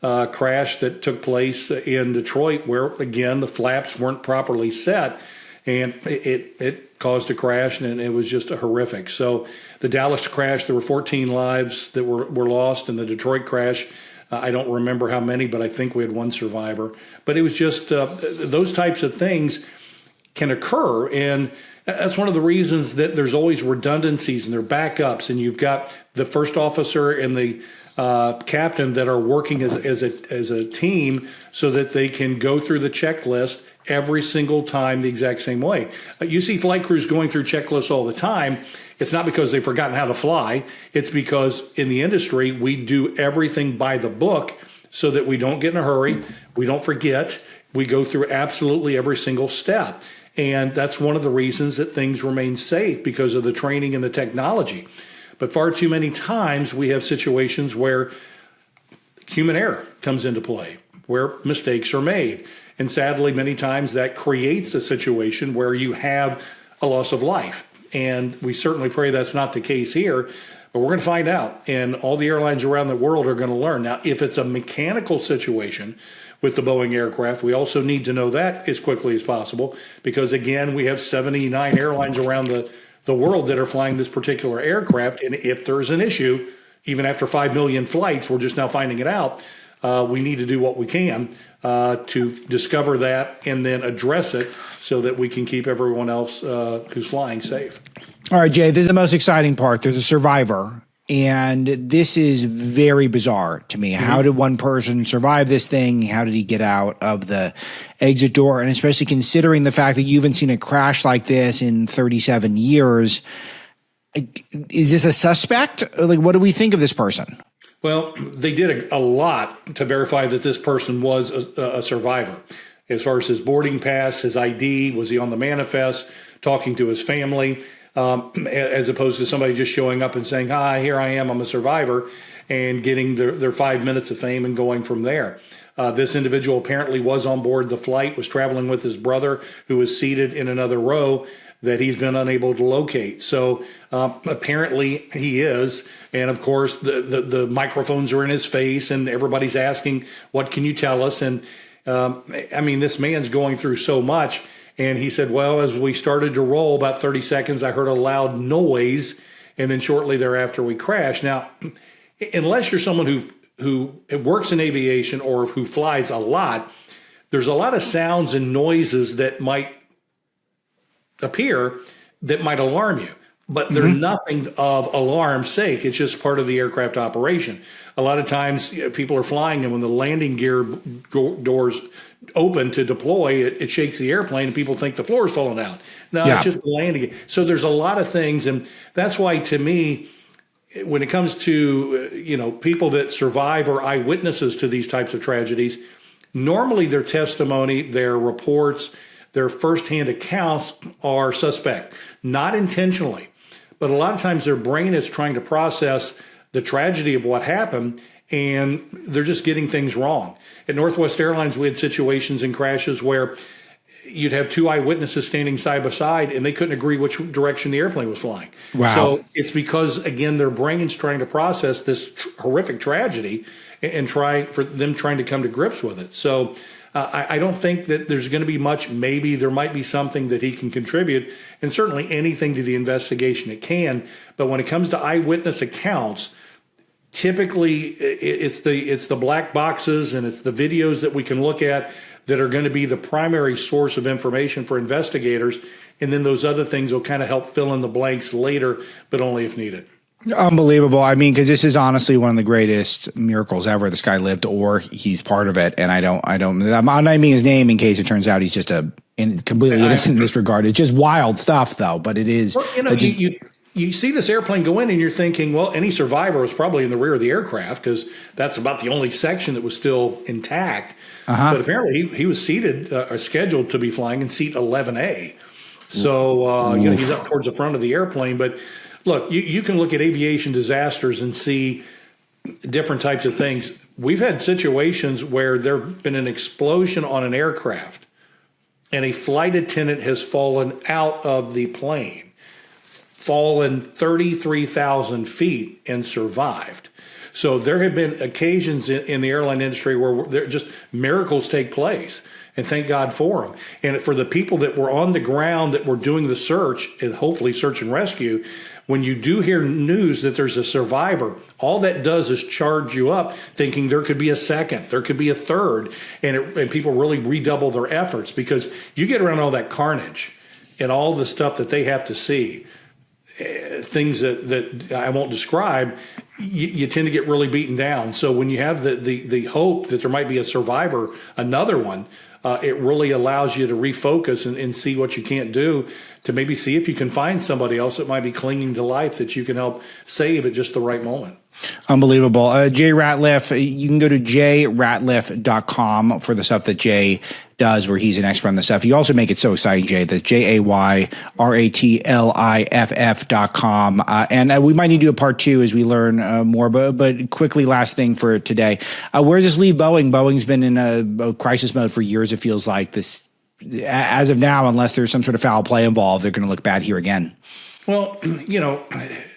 crash that took place in Detroit where, again, the flaps weren't properly set, and it caused a crash, and it was just horrific. So the Dallas crash, there were 14 lives that were lost. In the Detroit crash, I don't remember how many, but I think we had one survivor. But it was just those types of things can occur, and that's one of the reasons that there's always redundancies and there are backups, and you've got the first officer and the captain that are working as a team so that they can go through the checklist every single time the exact same way. You see flight crews going through checklists all the time. It's not because they've forgotten how to fly. It's because in the industry, we do everything by the book so that we don't get in a hurry. We don't forget. We go through absolutely every single step. And that's one of the reasons that things remain safe, because of the training and the technology. But far too many times we have situations where human error comes into play, where mistakes are made. And sadly, many times that creates a situation where you have a loss of life. And we certainly pray that's not the case here. But we're going to find out, and all the airlines around the world are going to learn. Now, if it's a mechanical situation with the Boeing aircraft, we also need to know that as quickly as possible, because, again, we have 79 airlines around the world that are flying this particular aircraft, and if there's an issue, even after 5 million flights, we're just now finding it out, we need to do what we can to discover that and then address it so that we can keep everyone else who's flying safe. All right, Jay, this is the most exciting part. There's a survivor, and this is very bizarre to me. How did one person survive this thing? How did he get out of the exit door? And especially considering the fact that you haven't seen a crash like this in 37 years, is this a suspect? Like, what do we think of this person? Well, they did a lot to verify that this person was a survivor. As far as his boarding pass, his ID, was he on the manifest, talking to his family, as opposed to somebody just showing up and saying, hi, here I am, I'm a survivor, and getting their 5 minutes of fame and going from there. This individual apparently was on board the flight, was traveling with his brother, who was seated in another row that he's been unable to locate. So apparently he is. And of course, the microphones are in his face and everybody's asking, what can you tell us? And I mean, this man's going through so much. And he said, well, as we started to roll, about 30 seconds, I heard a loud noise. And then shortly thereafter, we crashed. Now, unless you're someone who works in aviation or who flies a lot, there's a lot of sounds and noises that might appear that might alarm you. But they're nothing of alarm's sake. It's just part of the aircraft operation. A lot of times people are flying, and when the landing gear doors open to deploy, it shakes the airplane, and people think the floor is falling out. No, it's just the landing gear. So there's a lot of things, and that's why, to me, when it comes to people that survive or eyewitnesses to these types of tragedies, normally their testimony, their reports, their firsthand accounts are suspect, not intentionally. But a lot of times their brain is trying to process the tragedy of what happened, and they're just getting things wrong. At Northwest Airlines, we had situations and crashes where you'd have two eyewitnesses standing side by side, and they couldn't agree which direction the airplane was flying. Wow. So it's because, again, their brain's trying to process this horrific tragedy and trying to come to grips with it. So I don't think that there's going to be much. Maybe there might be something that he can contribute, and certainly anything to the investigation it can. But when it comes to eyewitness accounts, typically it's the black boxes and it's the videos that we can look at that are going to be the primary source of information for investigators. And then those other things will kind of help fill in the blanks later, but only if needed. Unbelievable. I mean, because this is honestly one of the greatest miracles ever. This guy lived, or he's part of it. And I'm not naming his name in case it turns out he's just completely innocent in this regard. It's just wild stuff, though. But it is. Well, you see this airplane go in, and you're thinking, well, any survivor was probably in the rear of the aircraft, because that's about the only section that was still intact. But apparently, he was seated or scheduled to be flying in seat 11A. So he's up towards the front of the airplane, but. Look, you can look at aviation disasters and see different types of things. We've had situations where there's been an explosion on an aircraft and a flight attendant has fallen out of the plane, fallen 33,000 feet and survived. So there have been occasions in the airline industry where just miracles take place. And thank God for them. And for the people that were on the ground that were doing the search and hopefully search and rescue, when you do hear news that there's a survivor, all that does is charge you up thinking there could be a second, there could be a third, and people really redouble their efforts, because you get around all that carnage and all the stuff that they have to see, things that I won't describe, you tend to get really beaten down. So when you have the hope that there might be a survivor, another one, it really allows you to refocus and see what you can't do, to maybe see if you can find somebody else that might be clinging to life that you can help save at just the right moment. Unbelievable. Jay Ratliff, you can go to jayratliff.com for the stuff that Jay does, where he's an expert on the stuff. You also make it so exciting, Jay, that's jayratliff.com. And we might need to do a part two as we learn more. But quickly, last thing for today. Where does this leave Boeing? Boeing's been in a crisis mode for years, it feels like. This, as of now, unless there's some sort of foul play involved, they're going to look bad here again. Well,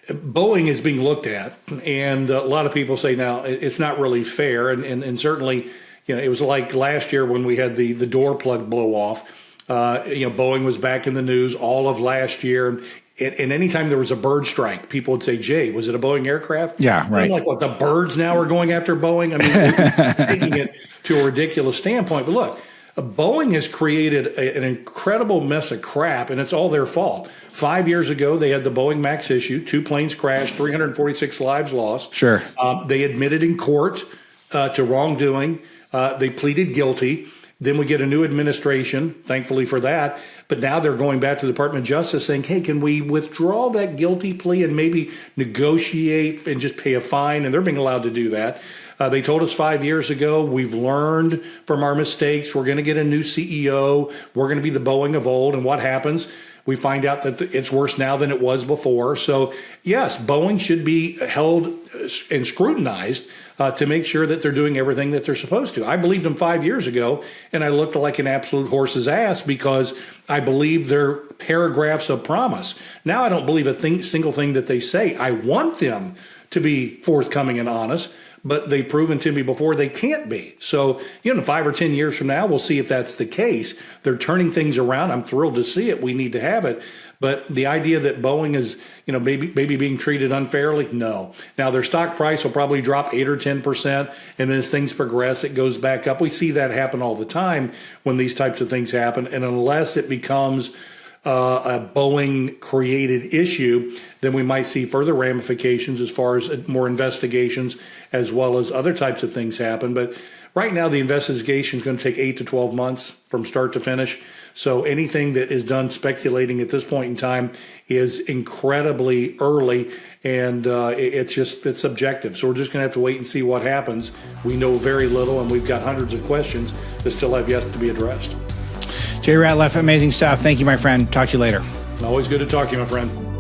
Boeing is being looked at, and a lot of people say now it's not really fair, and certainly, it was like last year when we had the door plug blow off. Boeing was back in the news all of last year. And anytime there was a bird strike, people would say, Jay, was it a Boeing aircraft? Yeah, right. I'm like, what, the birds now are going after Boeing? I mean, we're taking it to a ridiculous standpoint. But look, Boeing has created an incredible mess of crap, and it's all their fault. 5 years ago, they had the Boeing MAX issue. 2 planes crashed, 346 lives lost. Sure. They admitted in court to wrongdoing. They pleaded guilty. Then we get a new administration, thankfully for that. But now they're going back to the Department of Justice saying, hey, can we withdraw that guilty plea and maybe negotiate and just pay a fine? And they're being allowed to do that. They told us 5 years ago, we've learned from our mistakes. We're going to get a new CEO. We're going to be the Boeing of old. And what happens? We find out that it's worse now than it was before. So, yes, Boeing should be held and scrutinized to make sure that they're doing everything that they're supposed to. I believed them 5 years ago, and I looked like an absolute horse's ass because I believed their paragraphs of promise. Now I don't believe a single thing that they say. I want them to be forthcoming and honest, but they've proven to me before they can't be. So, 5 or 10 years from now, we'll see if that's the case. They're turning things around. I'm thrilled to see it. We need to have it. But the idea that Boeing is, maybe being treated unfairly, no. Now, their stock price will probably drop 8 or 10%, and then as things progress, it goes back up. We see that happen all the time when these types of things happen. And unless it becomes a Boeing-created issue, then we might see further ramifications as far as more investigations as well as other types of things happen. But right now, the investigation is going to take 8 to 12 months from start to finish. So anything that is done speculating at this point in time is incredibly early, and it's subjective. So we're just going to have to wait and see what happens. We know very little, and we've got hundreds of questions that still have yet to be addressed. Jay Ratliff, amazing stuff. Thank you, my friend. Talk to you later. Always good to talk to you, my friend.